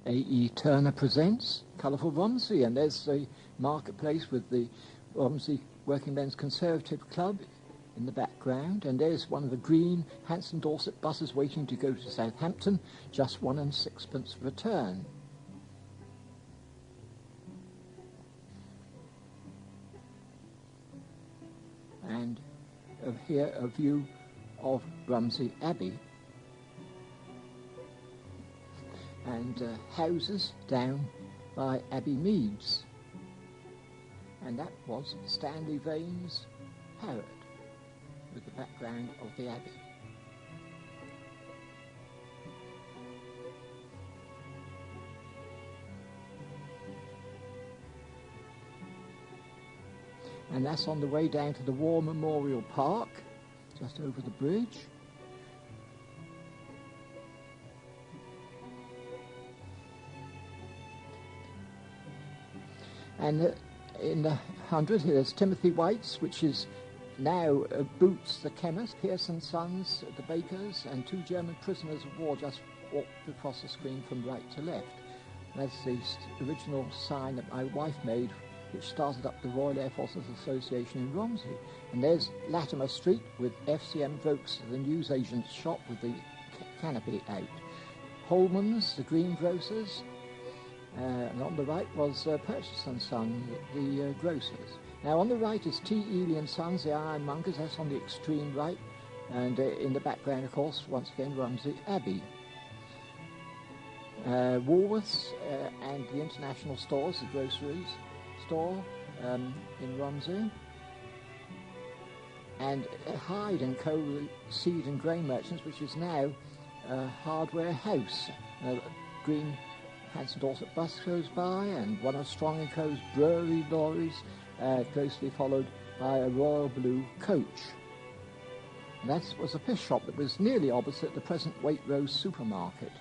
A.E. Turner presents Colourful Romsey, and there's the marketplace with the Romsey Working Men's Conservative Club in the background, and there's one of the green Hanson Dorset buses waiting to go to Southampton, just 1 and 6 return. And here a view of Romsey Abbey, and houses down by Abbey Meads, and that was Stanley Vane's Harrod with the background of the Abbey. And that's on the way down to the War Memorial Park, just over the bridge. And in the 100, there's Timothy White's, which is now Boots the chemist, Pearson Sons, the bakers, and 2 German prisoners of war just walked across the screen from right to left. That's the original sign that my wife made, which started up the Royal Air Forces Association in Romsey. And there's Latimer Street with FCM Vokes, the newsagent's shop with the canopy out. Holman's, the greengrocers, and on the right was Purchase and Son, the grocers. Now on the right is T. Ely and Sons, the ironmongers, that's on the extreme right, and in the background, of course, once again, Romsey Abbey. Woolworths and the International Stores, the groceries store in Romsey, and Hyde and Co. Seed and Grain Merchants, which is now a hardware house. Green Hanson Dorset bus goes by, and one of Strong & Co.'s brewery lorries, closely followed by a royal blue coach. And that was a fish shop that was nearly opposite the present Waitrose supermarket.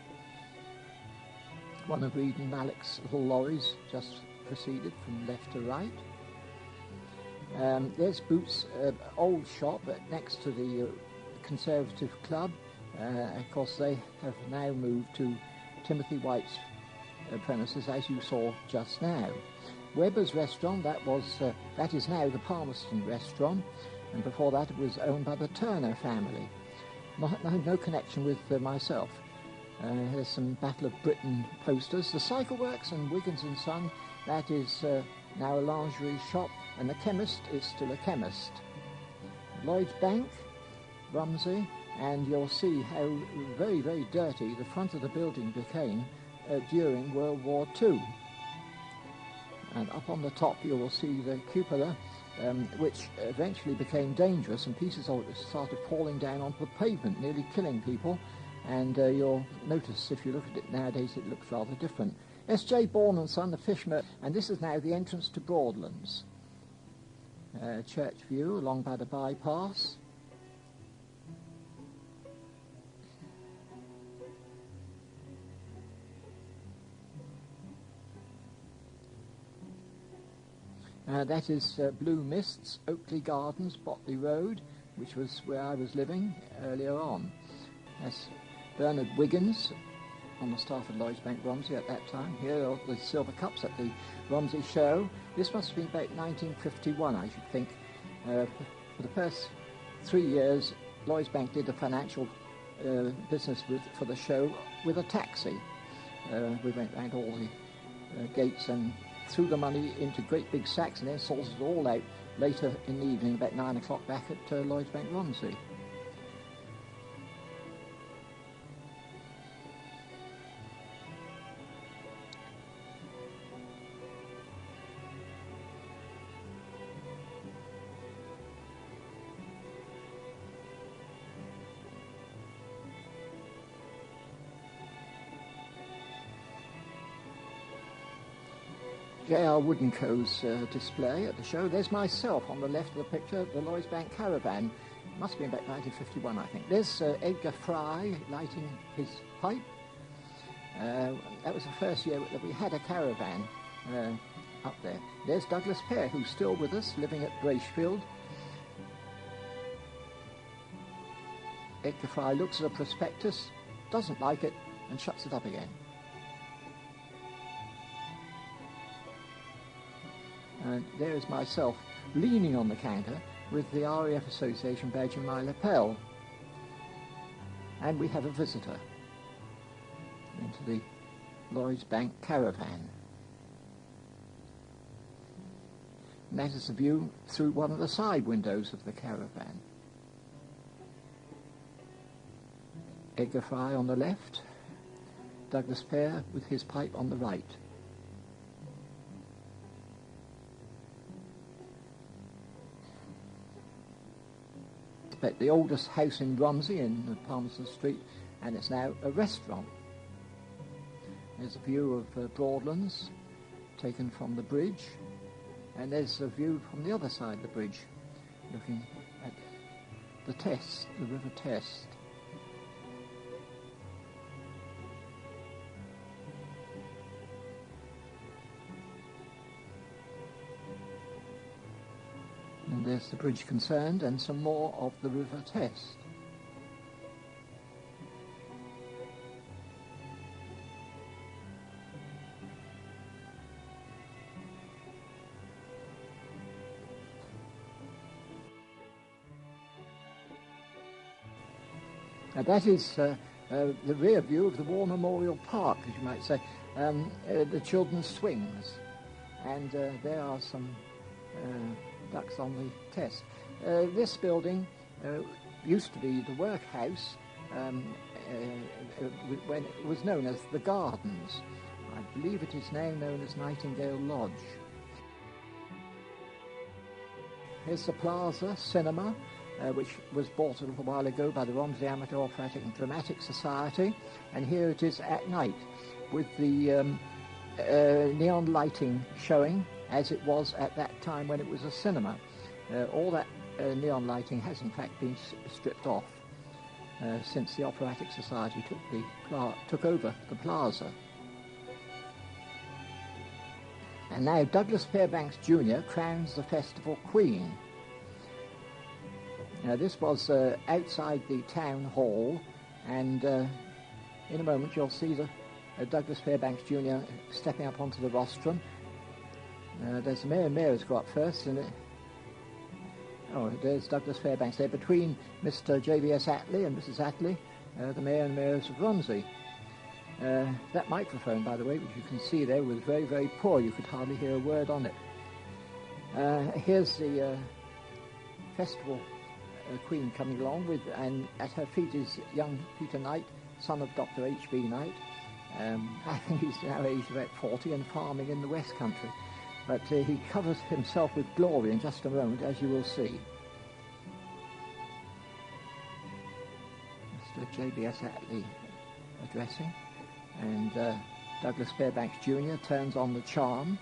One of Reed and Mallock's little lorries just proceeded from left to right. There's Boots' old shop next to the Conservative Club. Of course, they have now moved to Timothy White's premises, as you saw just now. Weber's restaurant, that is now the Palmerston restaurant, and before that it was owned by the Turner family. No connection with myself. There's some Battle of Britain posters. The Cycle Works and Wiggins and Son, that is now a lingerie shop, and the chemist is still a chemist. Lloyd's Bank, Romsey, and you'll see how very, very dirty the front of the building became during World War II. And up on the top you will see the cupola, which eventually became dangerous, and pieces of it started falling down onto the pavement, nearly killing people. And you'll notice, if you look at it nowadays, it looks rather different. S.J. Bourne and Son, the fish merchant, and this is now the entrance to Broadlands. Church View along by the bypass. That is Blue Mists, Oakley Gardens, Botley Road, which was where I was living earlier on. That's Bernard Wiggins on the staff at Lloyd's Bank Romsey at that time. Here are the silver cups at the Romsey show. This must have been about 1951, I should think. For the first 3 years, Lloyd's Bank did the financial business for the show with a taxi. We went round all the gates and threw the money into great big sacks and then sorted it all out later in the evening, about 9 o'clock, back at Lloyd's Bank Romsey. J.R. Wood & Co.'s display at the show. There's myself on the left of the picture, the Lloyd's Bank caravan. It must have been about 1951, I think. There's Edgar Fry lighting his pipe. That was the first year that we had a caravan up there. There's Douglas Pear, who's still with us, living at Bracefield. Edgar Fry looks at a prospectus, doesn't like it, and shuts it up again. And there is myself leaning on the counter with the RAF Association badge in my lapel. And we have a visitor into the Lloyds Bank caravan. And that is the view through one of the side windows of the caravan. Edgar Fry on the left, Douglas Fair with his pipe on the right. But the oldest house in Romsey in Palmerston Street, and it's now a restaurant. There's a view of Broadlands taken from the bridge, and there's a view from the other side of the bridge looking at the Test, the River Test. And there's the bridge concerned and some more of the River Test. Now that is the rear view of the War Memorial Park, as you might say, the children's swings, and there are some ducks on the Test. This building used to be the workhouse when it was known as the Gardens. I believe it is now known as Nightingale Lodge. Here's the Plaza Cinema, which was bought a little while ago by the Romsey Amateur Operatic and Dramatic Society, and here it is at night with the neon lighting showing as it was at that time when it was a cinema. All that neon lighting has in fact been stripped off since the Operatic Society took over the plaza. And now Douglas Fairbanks Jr. crowns the festival Queen. Now this was outside the town hall, and in a moment you'll see the Douglas Fairbanks Jr. stepping up onto the rostrum. There's the mayor and mayors go up first, and there's Douglas Fairbanks there between Mr. J.B.S. Attlee and Mrs. Attlee, the mayor and mayors of Romsey. That microphone, by the way, which you can see there, was very, very poor. You could hardly hear a word on it. Here's the festival Queen coming along with, and at her feet is young Peter Knight, son of Dr. H.B. Knight. I think he's now aged about 40 and farming in the West Country. But he covers himself with glory in just a moment, as you will see. Mr. J.B.S. Attlee addressing, and Douglas Fairbanks Jr. turns on the charm.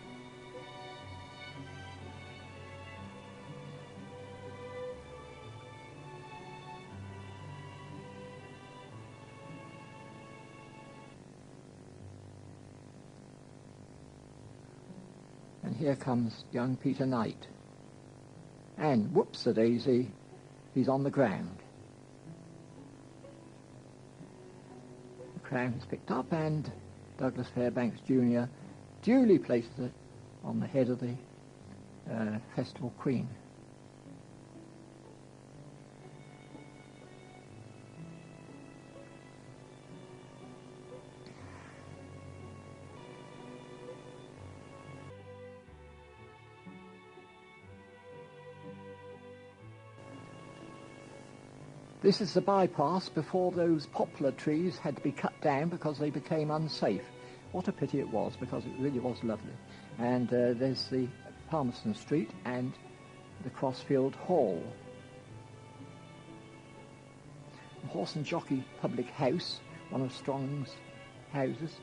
And here comes young Peter Knight. And whoops-a-daisy, he's on the ground. The crown is picked up, and Douglas Fairbanks Jr. duly places it on the head of the festival Queen. This is the bypass before those poplar trees had to be cut down because they became unsafe. What a pity it was, because it really was lovely. And there's the Palmerston Street and the Crossfield Hall. The Horse and Jockey Public House, one of Strong's houses,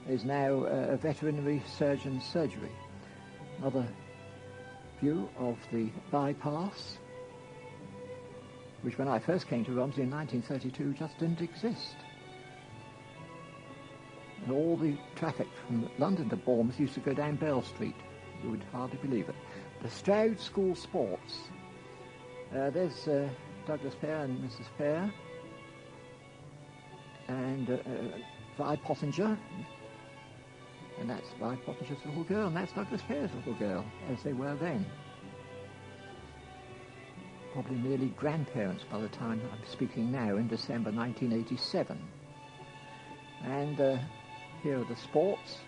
is now a veterinary surgeon's surgery. Another view of the bypass, which when I first came to Romsey in 1932 just didn't exist. And all the traffic from London to Bournemouth used to go down Bell Street. You would hardly believe it. The Stroud School Sports. There's Douglas Fair and Mrs. Fair, and Vi Pottinger, And that's my Pottinger's little girl, and that's Douglas Fair's little girl, as they were then. Probably nearly grandparents by the time I'm speaking now, in December 1987. And here are the sports.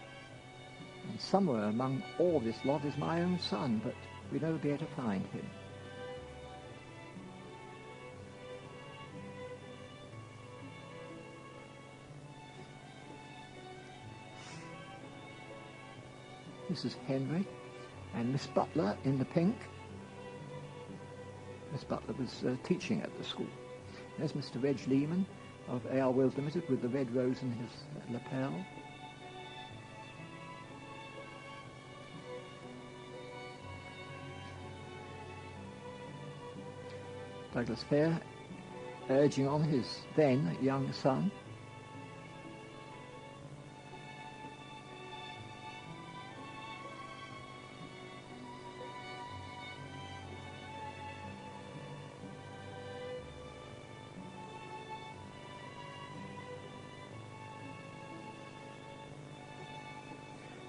And somewhere among all this lot is my own son, but we'll never be able to find him. This is Henry and Miss Butler in the pink. Miss Butler was teaching at the school. There's Mr. Reg Lehman of A.R. Wills Limited with the red rose in his lapel. Douglas Fair urging on his then young son.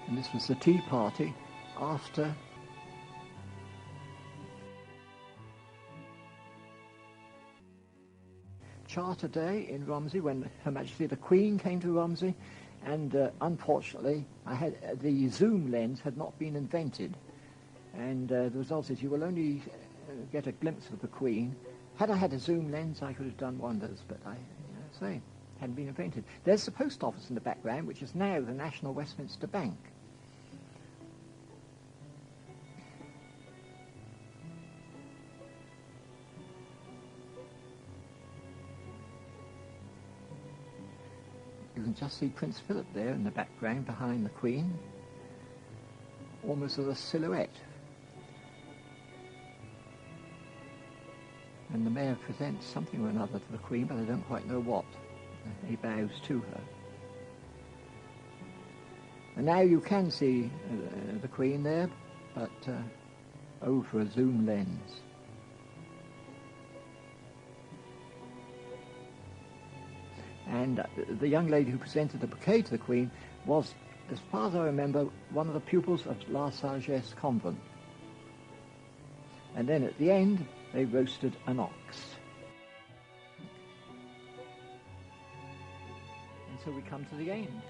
And this was the tea party after Charter Day in Romsey, when Her Majesty the Queen came to Romsey, and unfortunately the zoom lens had not been invented, and the result is you will only get a glimpse of the Queen. Had I had a zoom lens, I could have done wonders, but I say, hadn't been invented. There's the post office in the background, which is now the National Westminster Bank. You can just see Prince Philip there in the background behind the Queen, almost as a silhouette. And the Mayor presents something or another to the Queen, but I don't quite know what. He bows to her. And now you can see the Queen there, but over a zoom lens. And the young lady who presented the bouquet to the Queen was, as far as I remember, one of the pupils of La Sagesse Convent. And then at the end, they roasted an ox. And so we come to the end.